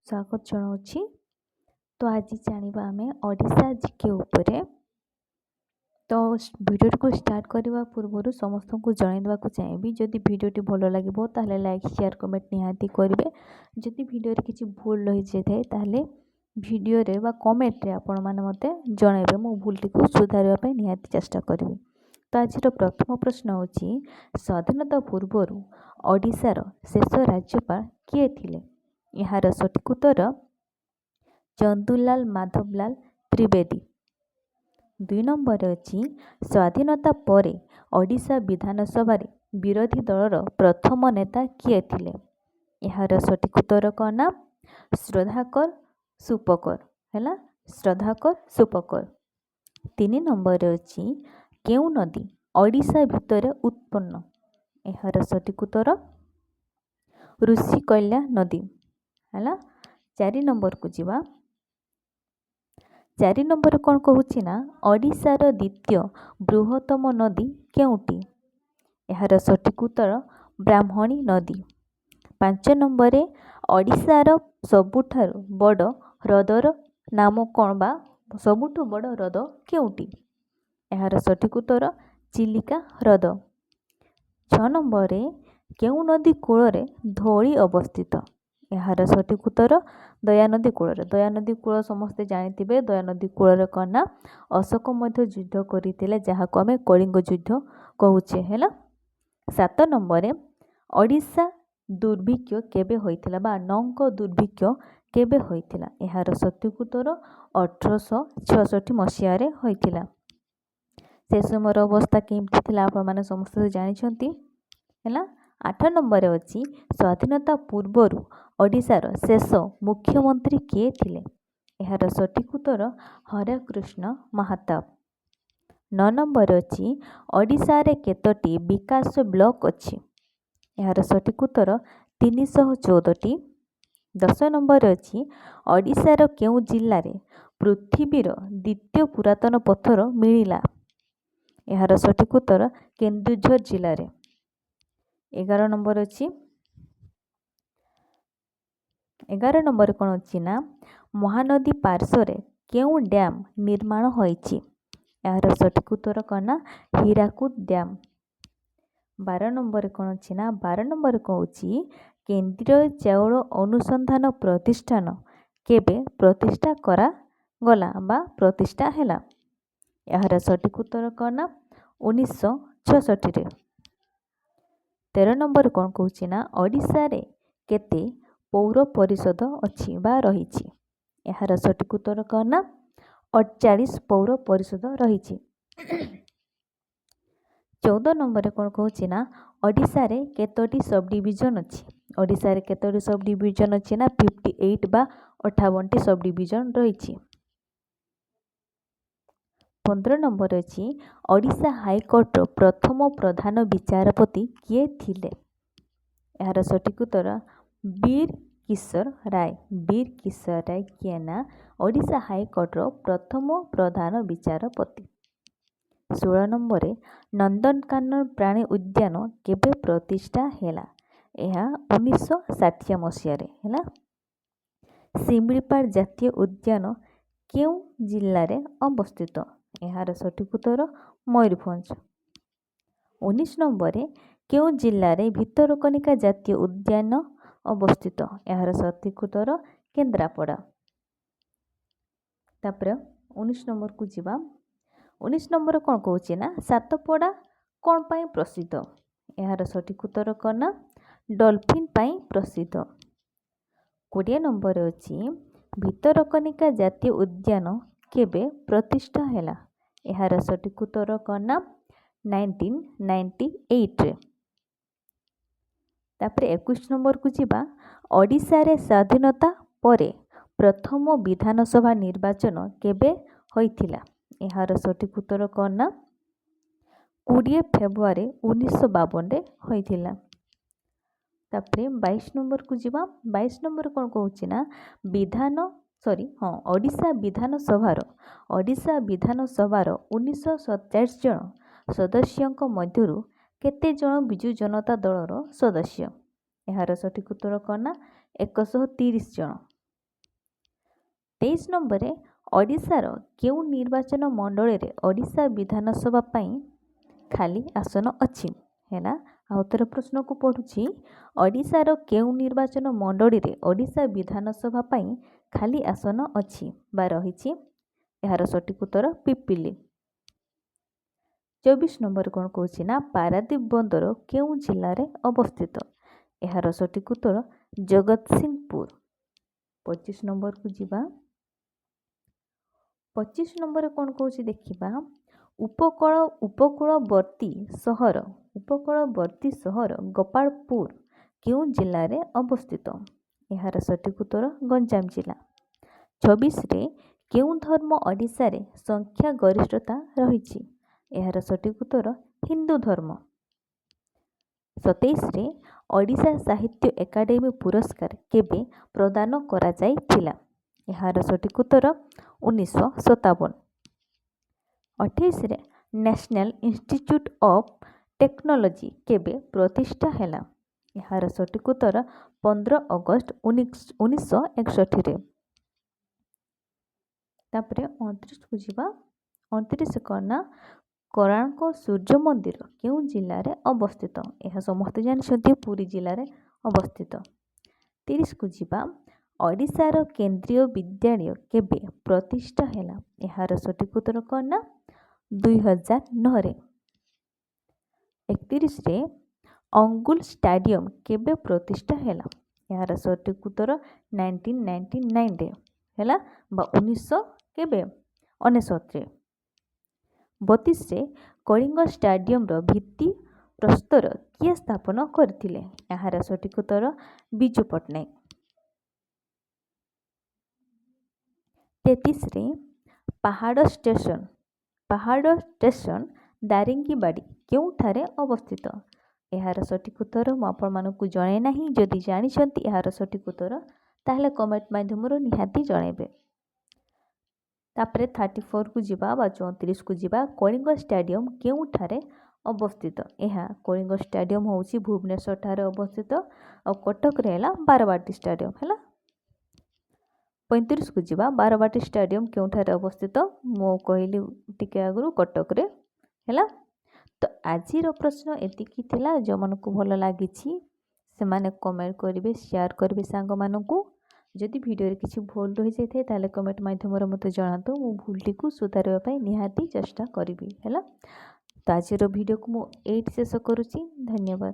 स्वागत जनाऊँची। तो आज जानिबा आमे ओडिशा जीके उपरे। तो वीडियो को स्टार्ट करने पूर्व समस्त को जनइवाक चाहिए जदि वीडियोटी भल लगे ताहले लाइक शेयर कमेंट निहाती करेंगे। जदि वीडियो किसी भूल रही जाए ताहले वीडियो रे बा कमेंट रे आपण माने मते जनइबे मो भूलटी को सुधारवा निहाती चेष्टा करिवे। तो आज प्रथम प्रश्न होची स्वाधीनता पूर्व ओडिशार शेष राज्यपाल किए थिले? यार सठिक उत्तर चंदुलाल माधवलाल त्रिवेदी। 2 नंबर अच्छी स्वाधीनता परे ओडिशा विधानसभा विरोधी दलर प्रथम नेता किए थिले? यार सठिक उत्तर का नाम श्रद्धाकर सुपकर है। श्रद्धाकर सुपकर। 3 नंबर अच्छी केउ नदी ओडिशा भितर उत्पन्न? यार सठिक उत्तर ऋषिकल्या नदी है। 4 नंबर को जीवा। 4 नंबर कौन कहूँ ना ओडिशार द्वितीय बृहत्तम नदी केउटी? यार सठिक उत्तर ब्राह्मणी नदी। 5 नंबर ओडिशार सबुठार बड़ हृदर नाम कौन बा सबुठु बड़ हृद केउटी? यार सठिक उत्तर चिलिका हृद। 6 नंबर केउ नदी कूल धौली अवस्थित? यार सठिक उत्तर दयानदी कूल। दयानदी कूल समस्ते जानी दयानदी कूल कना अशोक मध्य युद्ध करते जहाँ आम कलिंग युद्ध कहूचे है। 7 नंबर ओडिशा दुर्भिक्ष केबे होइथिला बा नौक दुर्भिक्ष केबे होइथिला? यार सठिक उत्तर 1866 मसीह होइथिला। से समय अवस्था केमती थिला आपण माने समस्त जानिछंती है। 8 नंबर अच्छी स्वाधीनता पूर्वर ओडिशार शेष मुख्यमंत्री किए थिले? यार सठिक उत्तर हरे कृष्ण महाताब। 9 नंबर अच्छी ओडिशा रे केतोटी विकास ब्लॉक अच्छी? यार सठिक उत्तर 314टी। 10 नंबर अच्छी ओडिशार केउ जिल्ला रे पृथ्वीर द्वितीय पुरातन पत्थर मिलिला? यार सठिक उत्तर केन्दुझर जिल्ला रे। 11 नंबर अच्छी 11 नंबर कौन अच्छी ना महानदी पार्श्वर केउ डैम निर्माण होइछि? यार सठिक उत्तर कौन ना हीराकुद डैम। 12 नंबर कौन अच्छी ना 12 नंबर कहूँ केंद्रीय चाउल अनुसंधान प्रतिष्ठान केबे प्रतिष्ठा करा गला बा प्रतिष्ठा हैला? यार सठिक उत्तर कौन ना 1966 रे। 13 नंबर कौन कहूँ ना ओडिशा रे केते पौर परिषद अच्छी बा रही? यार सठिक उत्तर कौन ना 48 पौर परिषद रही। 14 नंबर कौन कहूँ ना ओडिशा रे केतोटी सब डिविजन अच्छी? ओडिशा रे केतोटी सब डिविजन अच्छी ना 58 बा 58टी सब डिविजन रही। 15 नंबर अच्छी ओडिशा हाईकोर्ट प्रथम प्रधान विचारपति किए थिले? यार सठिक उत्तर वीर किशोर राय। वीर किशोर राय किए ना ओडिशा हाईकोर्ट प्रथम प्रधान विचारपति। 16 नंबर नंदनकानन प्राणी उद्यान केबे प्रतिष्ठा हैला? यह 1960 मसीह है। शिमिलीपाल जातीय उद्यान केउ जिल्ला रे अवस्थित? यार सठिक उत्तर मयूरभंज। 19 नंबर केउ जिल्ला रे भितरकनिका जातीय उद्यान अवस्थित? यार सठिक उत्तर केन्द्रापड़ा। तापर 19 नंबर को जीवा। 19 नंबर कौन कहूँ ना सातपड़ा कौन पाई प्रसिद्ध? यार सठिक उत्तर कौन ना डॉल्फिन पाई प्रसिद्ध। 20 नंबर अच्छी भितरकनिका जातीय उद्यान केबे प्रतिष्ठा हैला? यार सठिक उत्तर कौन ना 1998 रे। तापर 21 नंबर को जीवा ओडिशा रे स्वाधीनता परे प्रथम विधानसभा निर्वाचन केबे होइथिला? यार सठिक उत्तर कौन ना 20 फेब्रुआरी 1952 रे होइथिला। तापर 22 नंबर को जीवा। 22 नंबर कौन कहूँ ना ओडिशा विधानसभार 1947 जन सदस्यों मध्यरु केते जन बिजु जनता दलर सदस्य? यार सठिक उत्तर कौन ना 130 जन। 23 ନମ୍ବରରେ ଓଡ଼ିଶାର କେଉଁ ନିର୍ବାଚନ ମଣ୍ଡଳୀରେ ଓଡ଼ିଶା ବିଧାନସଭା ପାଇଁ ଖାଲି ଆସନ ଅଛି? ହେଲା, ଆଉ ଥରେ ପ୍ରଶ୍ନକୁ ପଢ଼ୁଛି। ଓଡ଼ିଶାର କେଉଁ ନିର୍ବାଚନ ମଣ୍ଡଳୀରେ ଓଡ଼ିଶା ବିଧାନସଭା ପାଇଁ ଖାଲି ଆସନ ଅଛି ବା ରହିଛି? ଏହାର ସଠିକ୍ ଉତ୍ତର ପିପିଲି। 24 ନମ୍ବର କ'ଣ କହୁଛି ନା ପାରାଦୀପ ବନ୍ଦର କେଉଁ ଜିଲ୍ଲାରେ ଅବସ୍ଥିତ? ଏହାର ସଠିକ୍ ଉତ୍ତର ଜଗତସିଂହପୁର। 25 ନମ୍ବରକୁ ଯିବା। 25 ନମ୍ବରରେ କ'ଣ କହୁଛି ଦେଖିବା। ଉପକୂଳବର୍ତ୍ତୀ ସହର ଗୋପାଳପୁର କେଉଁ ଜିଲ୍ଲାରେ ଅବସ୍ଥିତ? ଏହାର ସଠିକ୍ ଉତ୍ତର ଗଞ୍ଜାମ ଜିଲ୍ଲା। 26ରେ କେଉଁ ଧର୍ମ ଓଡ଼ିଶାରେ ସଂଖ୍ୟା ଗରିଷ୍ଠତା ରହିଛି? ଏହାର ସଠିକ୍ ଉତ୍ତର ହିନ୍ଦୁ ଧର୍ମ। 27ରେ ଓଡ଼ିଶା ସାହିତ୍ୟ ଏକାଡେମୀ ପୁରସ୍କାର କେବେ ପ୍ରଦାନ କରାଯାଇଥିଲା? ଏହାର ସଠିକ୍ ଉତ୍ତର 1957। 28ରେ ନ୍ୟାସନାଲ୍ ଇନଷ୍ଟିଚ୍ୟୁଟ୍ ଅଫ୍ ଟେକ୍ନୋଲୋଜି କେବେ ପ୍ରତିଷ୍ଠା ହେଲା? ଏହାର ସଠିକ୍ ଉତ୍ତର 15 ଅଗଷ୍ଟ 1961ରେ। ତାପରେ 29କୁ ଯିବା। 29 କ'ଣ ନା କୋଣାର୍କ ସୂର୍ଯ୍ୟ ମନ୍ଦିର କେଉଁ ଜିଲ୍ଲାରେ ଅବସ୍ଥିତ? ଏହା ସମସ୍ତେ ଜାଣିଛନ୍ତି ପୁରୀ ଜିଲ୍ଲାରେ ଅବସ୍ଥିତ। 30କୁ ଯିବା। ଓଡ଼ିଶାର କେନ୍ଦ୍ରୀୟ ବିଦ୍ୟାଳୟ କେବେ ପ୍ରତିଷ୍ଠା ହେଲା? ଏହାର ସଠିକ୍ ଉତ୍ତର କ'ଣ ନା 2009ରେ। 31ରେ ଅନୁଗୁଳ ଷ୍ଟାଡିୟମ କେବେ ପ୍ରତିଷ୍ଠା ହେଲା? ଏହାର ସଠିକ୍ ଉତ୍ତର 1999ରେ ହେଲା ବା 1999ରେ। 32ରେ କଳିଙ୍ଗ ଷ୍ଟାଡିୟମର ଭିତ୍ତି ପ୍ରସ୍ତର କିଏ ସ୍ଥାପନ କରିଥିଲେ? ଏହାର ସଠିକ୍ ଉତ୍ତର ବିଜୁ ପଟ୍ଟନାୟକ। 33ରେ ପାହାଡ଼ ଷ୍ଟେସନ ଦାରିଙ୍ଗିବାଡ଼ି କେଉଁଠାରେ ଅବସ୍ଥିତ? ଏହାର ସଠିକ୍ ଉତ୍ତର ମୁଁ ଆପଣମାନଙ୍କୁ ଜଣାଇ ନାହିଁ। ଯଦି ଜାଣିଛନ୍ତି ଏହାର ସଠିକ୍ ଉତ୍ତର ତାହେଲେ କମେଣ୍ଟ ମାଧ୍ୟମରୁ ନିହାତି ଜଣାଇବେ। ତାପରେ 34କୁ ଯିବା ବା 34କୁ ଯିବା। କଳିଙ୍ଗ ଷ୍ଟାଡିୟମ କେଉଁଠାରେ ଅବସ୍ଥିତ? ଏହା କଳିଙ୍ଗ ଷ୍ଟାଡିୟମ ହେଉଛି ଭୁବନେଶ୍ୱର ଠାରେ ଅବସ୍ଥିତ ଆଉ କଟକରେ ହେଲା ବାରବାଟୀ ଷ୍ଟାଡିୟମ ହେଲା। 35କୁ ଯିବା। ବାରବାଟୀ ଷ୍ଟାଡିୟମ କେଉଁଠାରେ ଅବସ୍ଥିତ? ମୁଁ କହିଲି ଟିକେ ଆଗରୁ କଟକରେ ହେଲା। ତ ଆଜିର ପ୍ରଶ୍ନ ଏତିକି ଥିଲା। ଯେଉଁମାନଙ୍କୁ ଭଲ ଲାଗିଛି ସେମାନେ କମେଣ୍ଟ କରିବେ, ସେୟାର କରିବେ ସାଙ୍ଗମାନଙ୍କୁ। ଯଦି ଭିଡ଼ିଓରେ କିଛି ଭୁଲ ରହିଯାଇଥାଏ ତାହେଲେ କମେଣ୍ଟ ମାଧ୍ୟମରେ ମୋତେ ଜଣାନ୍ତୁ। ମୁଁ ଭୁଲଟିକୁ ସୁଧାରିବା ପାଇଁ ନିହାତି ଚେଷ୍ଟା କରିବି ହେଲା। ତ ଆଜିର ଭିଡ଼ିଓକୁ ମୁଁ ଏଇଠି ଶେଷ କରୁଛି। ଧନ୍ୟବାଦ।